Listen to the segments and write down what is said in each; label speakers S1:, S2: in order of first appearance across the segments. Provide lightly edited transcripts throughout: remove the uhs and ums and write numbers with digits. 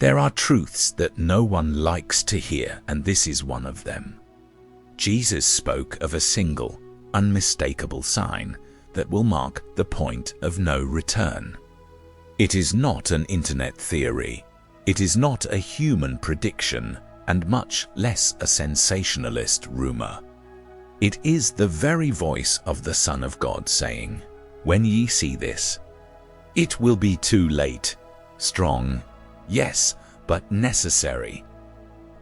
S1: There are truths that no one likes to hear, and this is one of them. Jesus spoke of a single, unmistakable sign that will mark the point of no return. It is not an internet theory. It is not a human prediction, and much less a sensationalist rumor. It is the very voice of the Son of God saying, "When ye see this, it will be too late." Strong, yes, but necessary.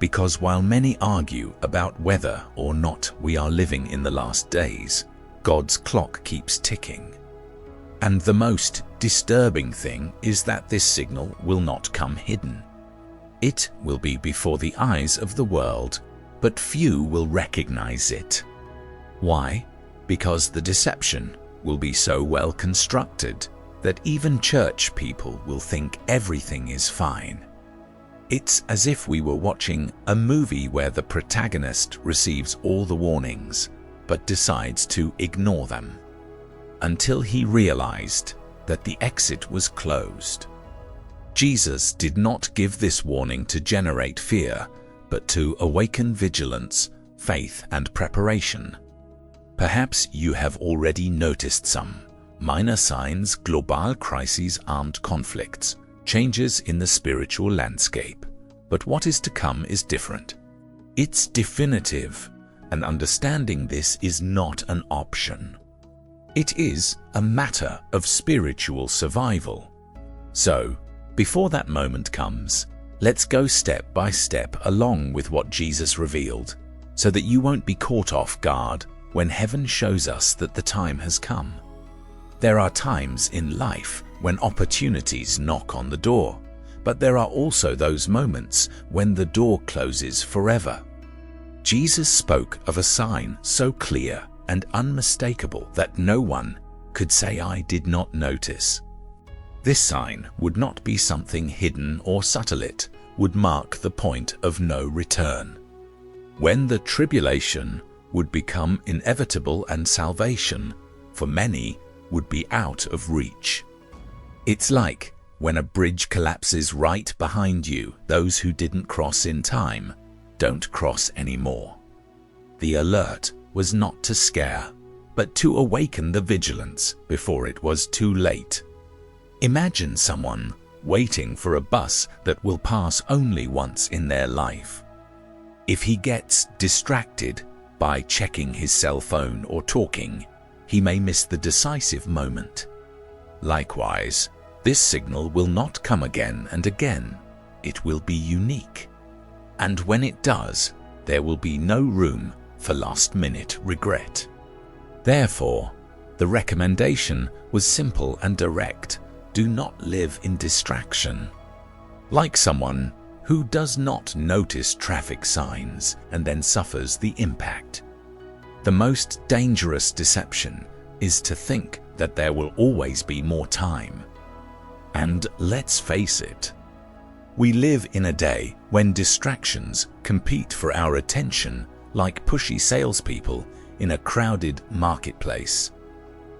S1: Because while many argue about whether or not we are living in the last days, God's clock keeps ticking. And the most disturbing thing is that this signal will not come hidden. It will be before the eyes of the world, but few will recognize it. Why? Because the deception will be so well constructed that even church people will think everything is fine. It's as if we were watching a movie where the protagonist receives all the warnings, but decides to ignore them, until he realized that the exit was closed. Jesus did not give this warning to generate fear, but to awaken vigilance, faith, and preparation. Perhaps you have already noticed some minor signs: global crises, armed conflicts, changes in the spiritual landscape. But what is to come is different. It's definitive, and understanding this is not an option. It is a matter of spiritual survival. So, before that moment comes, let's go step by step along with what Jesus revealed, so that you won't be caught off guard when heaven shows us that the time has come. There are times in life when opportunities knock on the door, but there are also those moments when the door closes forever. Jesus spoke of a sign so clear and unmistakable that no one could say, "I did not notice." This sign would not be something hidden or subtle. It would mark the point of no return, when the tribulation would become inevitable and salvation, for many, would be out of reach. It's like when a bridge collapses right behind you, those who didn't cross in time don't cross anymore. The alert was not to scare, but to awaken the vigilance before it was too late. Imagine someone waiting for a bus that will pass only once in their life. If he gets distracted by checking his cell phone or talking, he may miss the decisive moment. Likewise, this signal will not come again and again. It will be unique. And when it does, there will be no room for last-minute regret. Therefore, the recommendation was simple and direct: do not live in distraction. Like someone who does not notice traffic signs and then suffers the impact. The most dangerous deception is to think that there will always be more time. And let's face it, we live in a day when distractions compete for our attention like pushy salespeople in a crowded marketplace.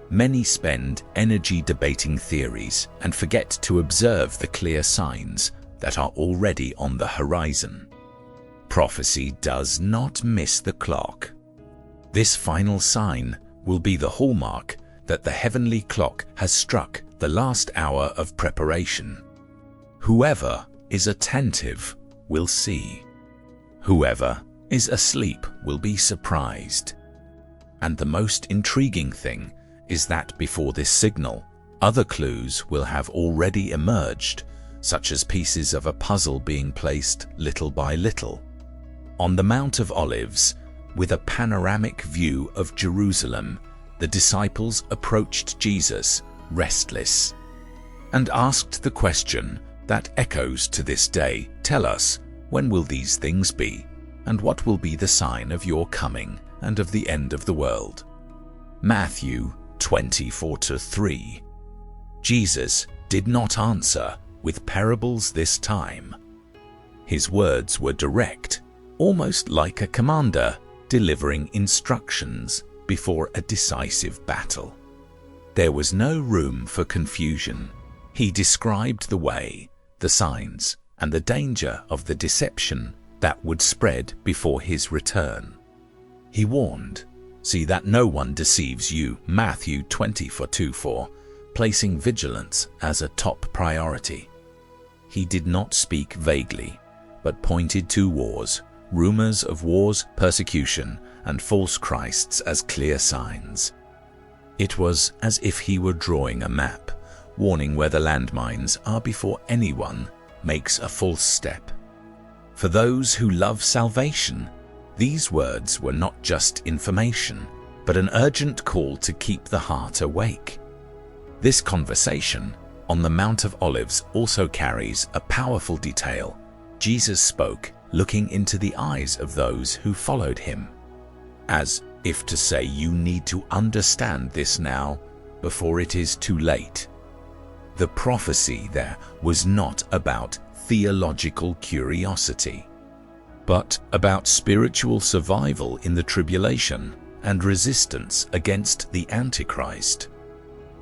S1: Many spend energy debating theories and forget to observe the clear signs that are already on the horizon. Prophecy does not miss the clock. This final sign will be the hallmark that the heavenly clock has struck the last hour of preparation. Whoever is attentive will see. Whoever is asleep will be surprised. And the most intriguing thing is that before this signal, other clues will have already emerged, such as pieces of a puzzle being placed little by little. On the Mount of Olives, with a panoramic view of Jerusalem, the disciples approached Jesus, restless, and asked the question that echoes to this day: "Tell us, when will these things be? And what will be the sign of your coming and of the end of the world?" Matthew 24:3. Jesus did not answer with parables this time. His words were direct, almost like a commander delivering instructions before a decisive battle. There was no room for confusion. He described the way, the signs, and the danger of the deception that would spread before his return. He warned, "See that no one deceives you," Matthew 20:4, placing vigilance as a top priority. He did not speak vaguely, but pointed to wars, rumors of wars, persecution, and false Christs as clear signs. It was as if he were drawing a map, warning where the landmines are before anyone makes a false step. For those who love salvation, these words were not just information, but an urgent call to keep the heart awake. This conversation on the Mount of Olives also carries a powerful detail. Jesus spoke looking into the eyes of those who followed him, as if to say, you need to understand this now before it is too late. The prophecy there was not about theological curiosity, but about spiritual survival in the tribulation and resistance against the Antichrist.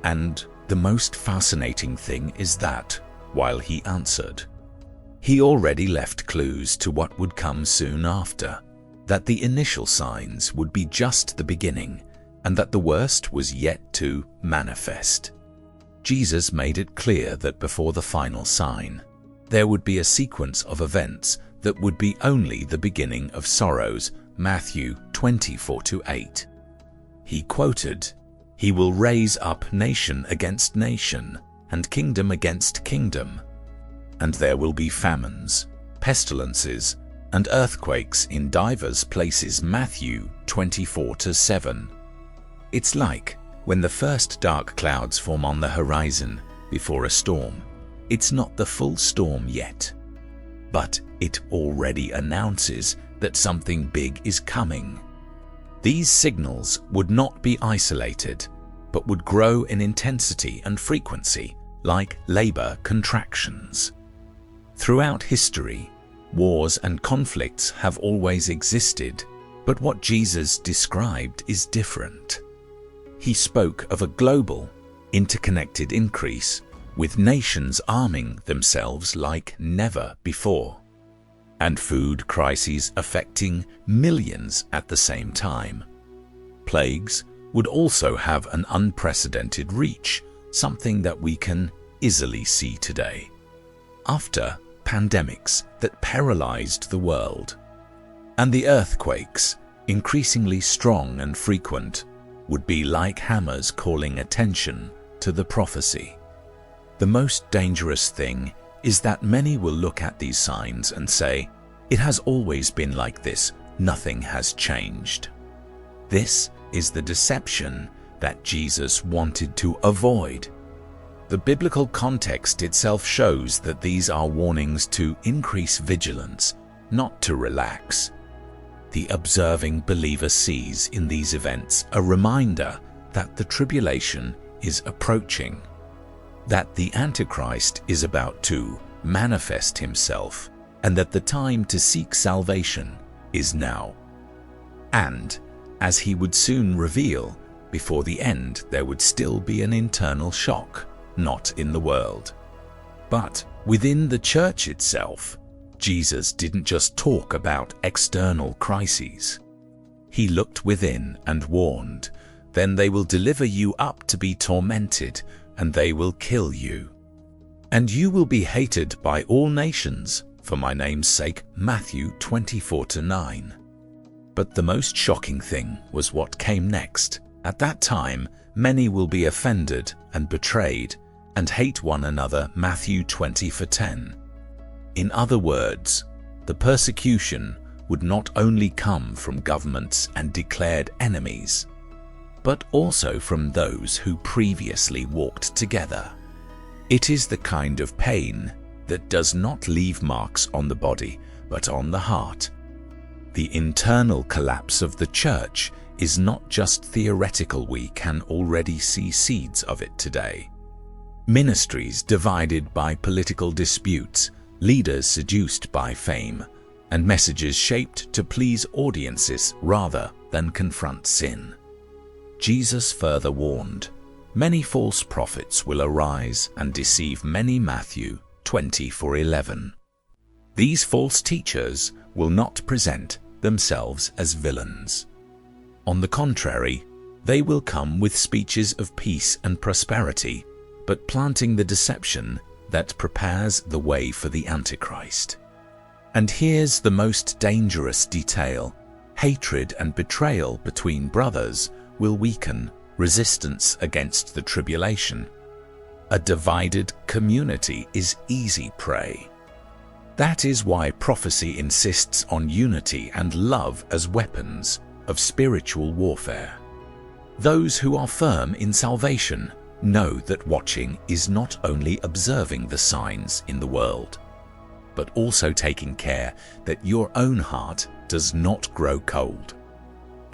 S1: And the most fascinating thing is that, while he answered, he already left clues to what would come soon after, that the initial signs would be just the beginning, and that the worst was yet to manifest. Jesus made it clear that before the final sign, there would be a sequence of events that would be only the beginning of sorrows, Matthew 24:8. He quoted, "He will raise up nation against nation, and kingdom against kingdom, and there will be famines, pestilences, and earthquakes in divers places," Matthew 24:7. It's like when the first dark clouds form on the horizon before a storm. It's not the full storm yet, but it already announces that something big is coming. These signals would not be isolated, but would grow in intensity and frequency like labor contractions. Throughout history, wars and conflicts have always existed, but what Jesus described is different. He spoke of a global, interconnected increase, with nations arming themselves like never before, and food crises affecting millions at the same time. Plagues would also have an unprecedented reach, something that we can easily see today. After pandemics that paralyzed the world, and the earthquakes, increasingly strong and frequent, would be like hammers calling attention to the prophecy. The most dangerous thing is that many will look at these signs and say, "It has always been like this, nothing has changed." This is the deception that Jesus wanted to avoid. The biblical context itself shows that these are warnings to increase vigilance, not to relax. The observing believer sees in these events a reminder that the tribulation is approaching, that the Antichrist is about to manifest himself, and that the time to seek salvation is now. And, as he would soon reveal, before the end there would still be an internal shock, not in the world, but within the church itself. Jesus didn't just talk about external crises. He looked within and warned, "Then they will deliver you up to be tormented, and they will kill you. And you will be hated by all nations for my name's sake," Matthew 24:9. But the most shocking thing was what came next. At that time, many will be offended and betrayed and hate one another, Matthew 20:10. In other words, the persecution would not only come from governments and declared enemies, but also from those who previously walked together. It is the kind of pain that does not leave marks on the body, but on the heart. The internal collapse of the church is not just theoretical. We can already see seeds of it today. Ministries divided by political disputes, leaders seduced by fame, and messages shaped to please audiences rather than confront sin. Jesus further warned, "Many false prophets will arise and deceive many," Matthew 20:11. These false teachers will not present themselves as villains. On the contrary, they will come with speeches of peace and prosperity, but planting the deception that prepares the way for the Antichrist. And here's the most dangerous detail: hatred and betrayal between brothers will weaken resistance against the tribulation. A divided community is easy prey. That is why prophecy insists on unity and love as weapons of spiritual warfare. Those who are firm in salvation know that watching is not only observing the signs in the world, but also taking care that your own heart does not grow cold.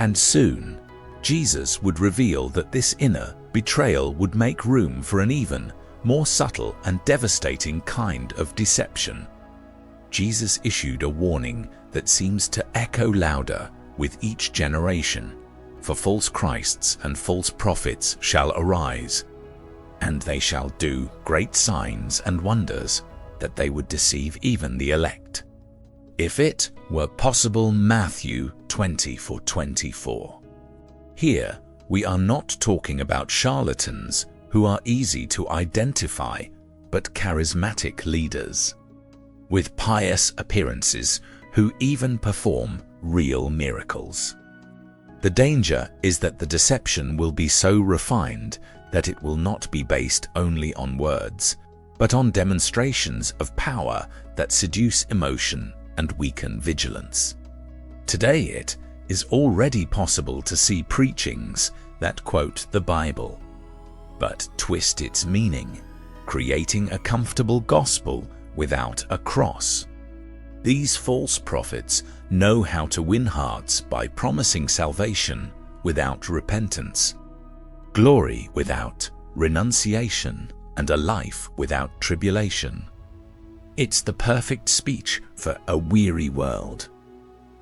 S1: And soon, Jesus would reveal that this inner betrayal would make room for an even more subtle and devastating kind of deception. Jesus issued a warning that seems to echo louder with each generation. For false Christs and false prophets shall arise, and they shall do great signs and wonders, that they would deceive even the elect. If it were possible, Matthew 20:24. Here, we are not talking about charlatans who are easy to identify, but charismatic leaders with pious appearances who even perform real miracles. The danger is that the deception will be so refined that it will not be based only on words, but on demonstrations of power that seduce emotion and weaken vigilance. Today it is already possible to see preachings that quote the Bible, but twist its meaning, creating a comfortable gospel without a cross. These false prophets know how to win hearts by promising salvation without repentance, glory without renunciation, and a life without tribulation. It's the perfect speech for a weary world.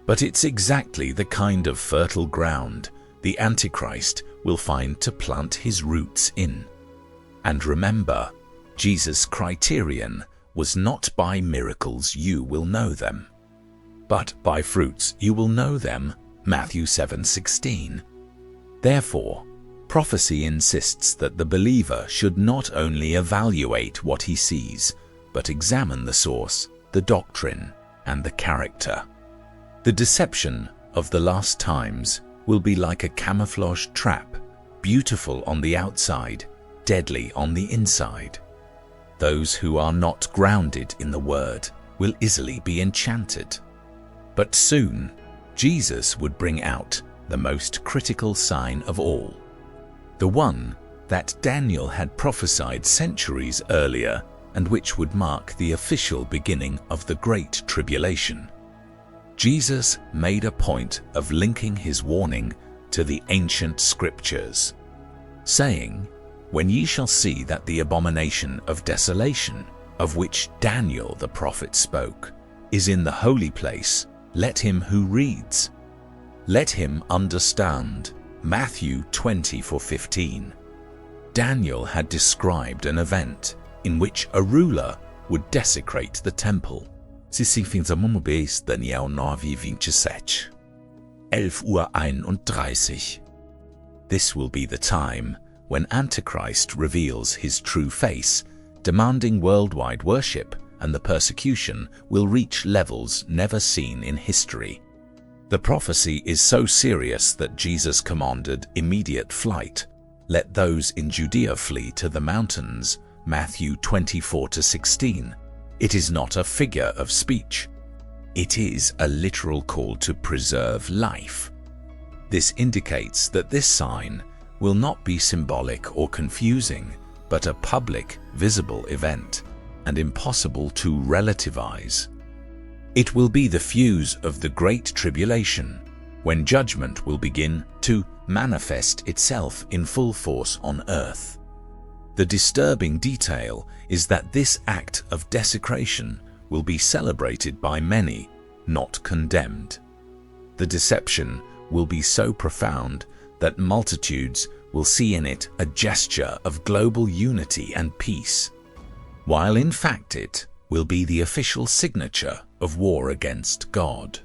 S1: But it's exactly the kind of fertile ground the Antichrist will find to plant his roots in. And remember, Jesus' criterion was not by miracles you will know them, but by fruits you will know them, Matthew 7:16. Therefore, prophecy insists that the believer should not only evaluate what he sees, but examine the source, the doctrine, and the character. The deception of the last times will be like a camouflage trap, beautiful on the outside, deadly on the inside. Those who are not grounded in the Word will easily be enchanted. But soon, Jesus would bring out the most critical sign of all, the one that Daniel had prophesied centuries earlier and which would mark the official beginning of the Great Tribulation. Jesus made a point of linking his warning to the ancient scriptures, saying, "When ye shall see that the abomination of desolation, of which Daniel the prophet spoke, is in the holy place, let him who reads, let him understand." Matthew 20:15. Daniel had described an event in which a ruler would desecrate the temple. Daniel 9:27. 11:31. This will be the time when Antichrist reveals his true face, demanding worldwide worship, and the persecution will reach levels never seen in history. The prophecy is so serious that Jesus commanded immediate flight. Let those in Judea flee to the mountains, Matthew 24:16. It is not a figure of speech. It is a literal call to preserve life. This indicates that this sign will not be symbolic or confusing, but a public, visible event, and impossible to relativize. It will be the fuse of the Great Tribulation, when judgment will begin to manifest itself in full force on earth. The disturbing detail is that this act of desecration will be celebrated by many, not condemned. The deception will be so profound that multitudes will see in it a gesture of global unity and peace, while in fact it will be the official signature of war against God.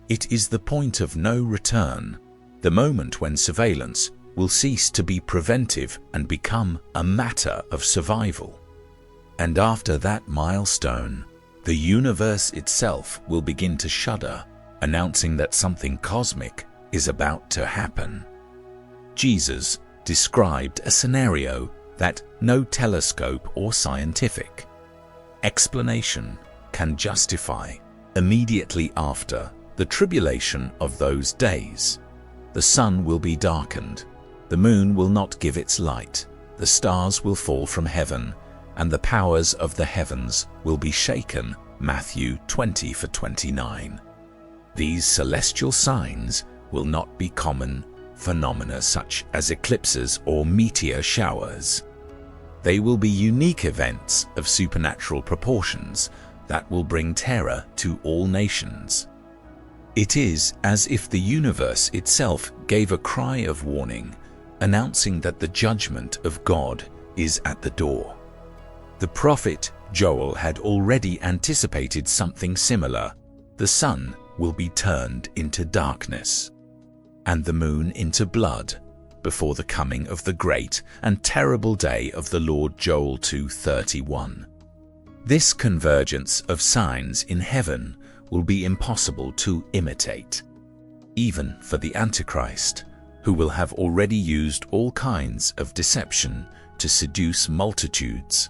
S1: It is the point of no return, the moment when surveillance will cease to be preventive and become a matter of survival. And after that milestone, the universe itself will begin to shudder, announcing that something cosmic is about to happen. Jesus described a scenario that no telescope or scientific explanation can justify. Immediately after the tribulation of those days, the sun will be darkened, the moon will not give its light, the stars will fall from heaven, and the powers of the heavens will be shaken. Matthew 20:29. These celestial signs will not be common phenomena such as eclipses or meteor showers. They will be unique events of supernatural proportions that will bring terror to all nations. It is as if the universe itself gave a cry of warning, announcing that the judgment of God is at the door. The prophet Joel had already anticipated something similar. The sun will be turned into darkness, and the moon into blood, before the coming of the great and terrible day of the Lord. Joel 2:31. This convergence of signs in heaven will be impossible to imitate, even for the Antichrist, who will have already used all kinds of deception to seduce multitudes.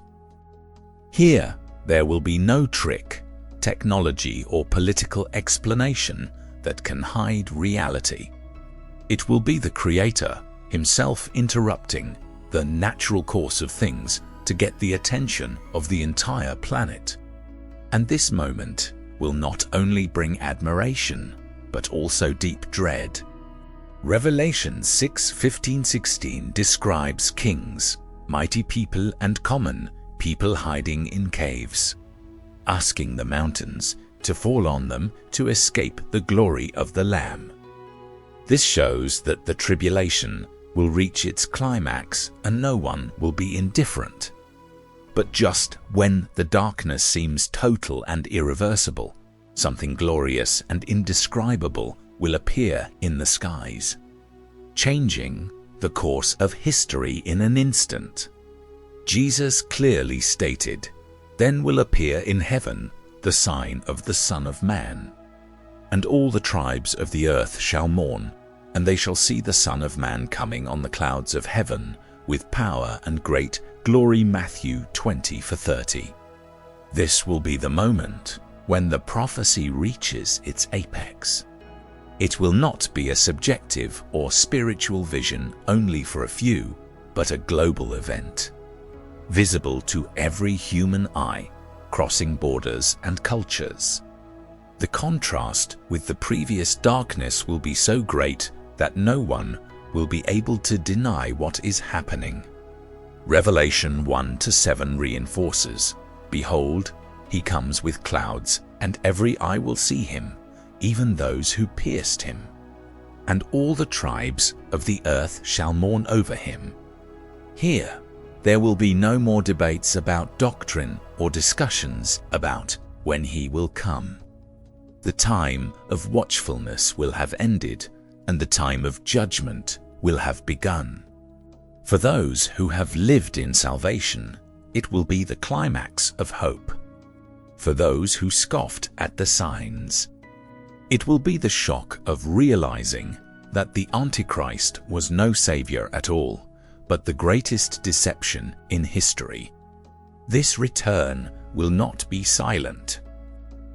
S1: Here, there will be no trick, technology, or political explanation that can hide reality. It will be the Creator himself interrupting the natural course of things to get the attention of the entire planet. And this moment will not only bring admiration, but also deep dread. Revelation 6:15-16 describes kings, mighty people, and common people hiding in caves, asking the mountains to fall on them to escape the glory of the Lamb. This shows that the tribulation will reach its climax and no one will be indifferent. But just when the darkness seems total and irreversible, something glorious and indescribable will appear in the skies, changing the course of history in an instant. Jesus clearly stated, "Then will appear in heaven the sign of the Son of Man, and all the tribes of the earth shall mourn, and they shall see the Son of Man coming on the clouds of heaven with power and great glory." Matthew 20:30. This will be the moment when the prophecy reaches its apex. It will not be a subjective or spiritual vision only for a few, but a global event, visible to every human eye, crossing borders and cultures. The contrast with the previous darkness will be so great that no one will be able to deny what is happening. Revelation 1-7 reinforces, "Behold, he comes with clouds, and every eye will see him, even those who pierced him. And all the tribes of the earth shall mourn over him." Here, there will be no more debates about doctrine or discussions about when he will come. The time of watchfulness will have ended, and the time of judgment will have begun. For those who have lived in salvation, it will be the climax of hope. For those who scoffed at the signs, it will be the shock of realizing that the Antichrist was no savior at all, but the greatest deception in history. This return will not be silent.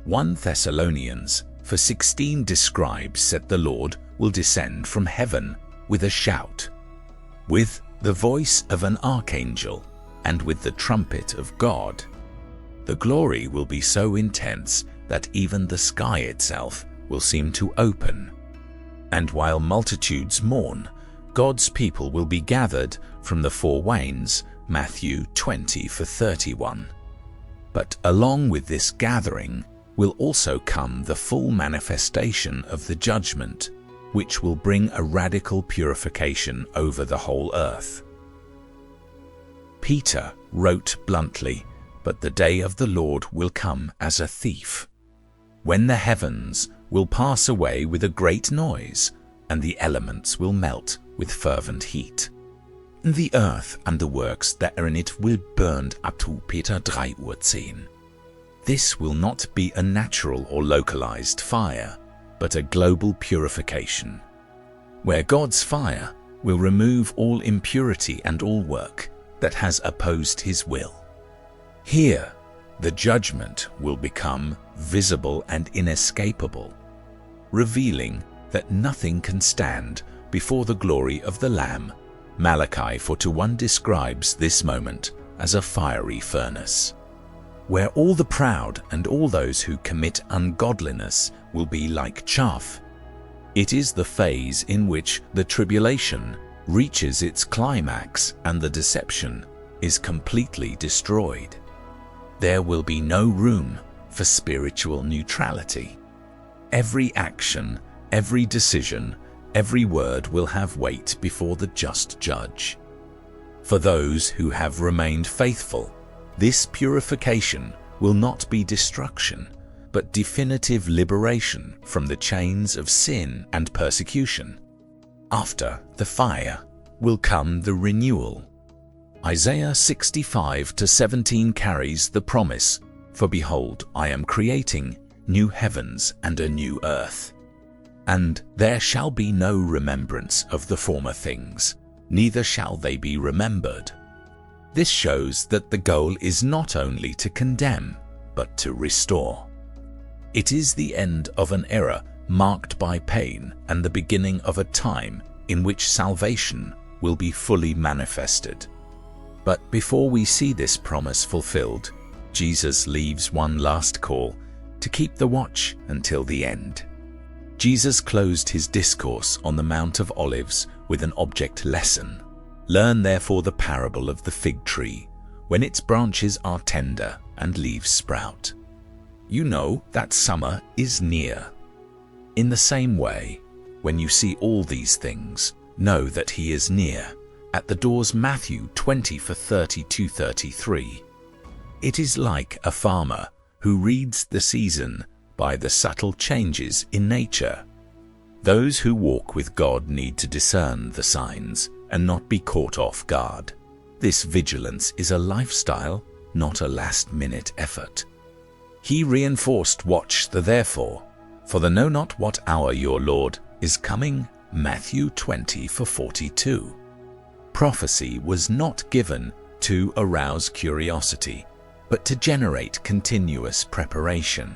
S1: 1 Thessalonians 4:16 describes that the Lord will descend from heaven with a shout, with the voice of an archangel, and with the trumpet of God. The glory will be so intense that even the sky itself will seem to open. And while multitudes mourn, God's people will be gathered from the four winds, Matthew 20:31. But along with this gathering will also come the full manifestation of the judgment, which will bring a radical purification over the whole earth. Peter wrote bluntly, but the day of the Lord will come as a thief, when the heavens will pass away with a great noise, and the elements will melt with fervent heat. The earth and the works that are in it will burn up to Peter 3:10. This will not be a natural or localized fire, but a global purification, where God's fire will remove all impurity and all work that has opposed His will. Here, the judgment will become visible and inescapable, revealing that nothing can stand before the glory of the Lamb. Malachi 4:1 describes this moment as a fiery furnace, where all the proud and all those who commit ungodliness will be like chaff. It is the phase in which the tribulation reaches its climax and the deception is completely destroyed. There will be no room for spiritual neutrality. Every action, every decision, every word will have weight before the just judge. For those who have remained faithful, this purification will not be destruction, but definitive liberation from the chains of sin and persecution. After the fire will come the renewal. Isaiah 65:17 carries the promise, "For behold, I am creating new heavens and a new earth. And there shall be no remembrance of the former things, neither shall they be remembered." This shows that the goal is not only to condemn, but to restore. It is the end of an era marked by pain and the beginning of a time in which salvation will be fully manifested. But before we see this promise fulfilled, Jesus leaves one last call to keep the watch until the end. Jesus closed his discourse on the Mount of Olives with an object lesson. "Learn therefore the parable of the fig tree, when its branches are tender and leaves sprout. You know that summer is near. In the same way, when you see all these things, know that he is near, at the doors." Matthew 20:32-33. It is like a farmer who reads the season by the subtle changes in nature. Those who walk with God need to discern the signs and not be caught off guard. This vigilance is a lifestyle, not a last-minute effort. He reinforced, "Watch the therefore, for the know not what hour your Lord is coming." Matthew 20:42. Prophecy was not given to arouse curiosity, but to generate continuous preparation.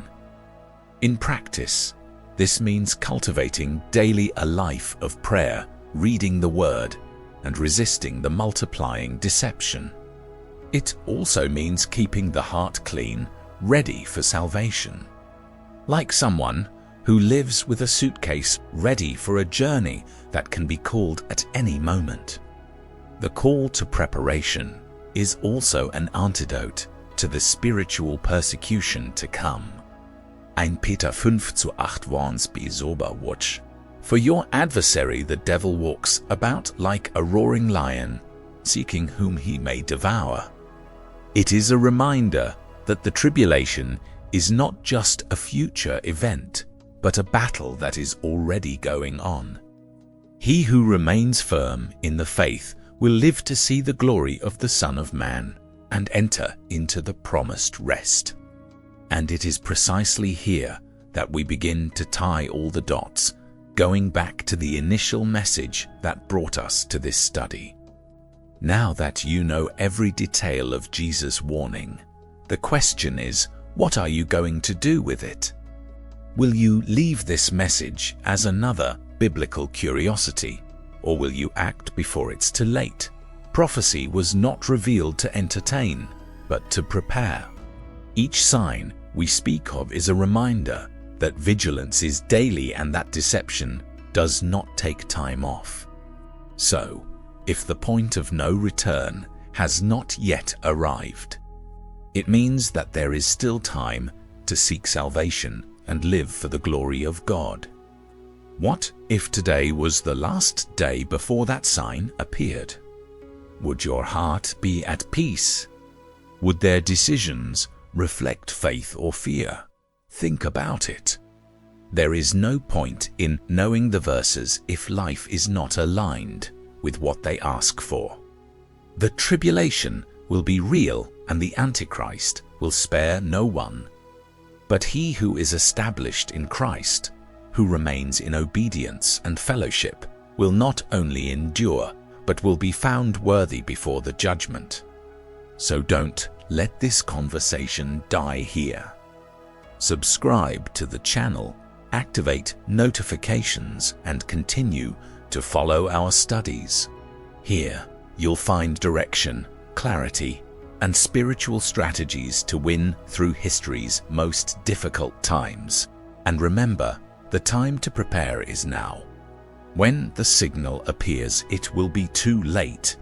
S1: In practice, this means cultivating daily a life of prayer, reading the Word, and resisting the multiplying deception. It also means keeping the heart clean, ready for salvation. Like someone who lives with a suitcase ready for a journey that can be called at any moment. The call to preparation is also an antidote to the spiritual persecution to come. 1 Peter 5:8 warns, "Be sober, watch. For your adversary the devil walks about like a roaring lion, seeking whom he may devour." It is a reminder that the tribulation is not just a future event, but a battle that is already going on. He who remains firm in the faith will live to see the glory of the Son of Man and enter into the promised rest. And it is precisely here that we begin to tie all the dots, going back to the initial message that brought us to this study. Now that you know every detail of Jesus' warning, the question is, what are you going to do with it? Will you leave this message as another biblical curiosity, or will you act before it's too late? Prophecy was not revealed to entertain, but to prepare. Each sign we speak of is a reminder that vigilance is daily and that deception does not take time off. So, if the point of no return has not yet arrived, it means that there is still time to seek salvation and live for the glory of God. What if today was the last day before that sign appeared? Would your heart be at peace? Would their decisions reflect faith or fear? Think about it. There is no point in knowing the verses if life is not aligned with what they ask for. The tribulation will be real and the Antichrist will spare no one. But he who is established in Christ, who remains in obedience and fellowship, will not only endure, but will be found worthy before the judgment. So don't let this conversation die here. Subscribe to the channel, activate notifications, and continue to follow our studies. Here, you'll find direction, clarity, and spiritual strategies to win through history's most difficult times. And remember, the time to prepare is now. When the signal appears, it will be too late.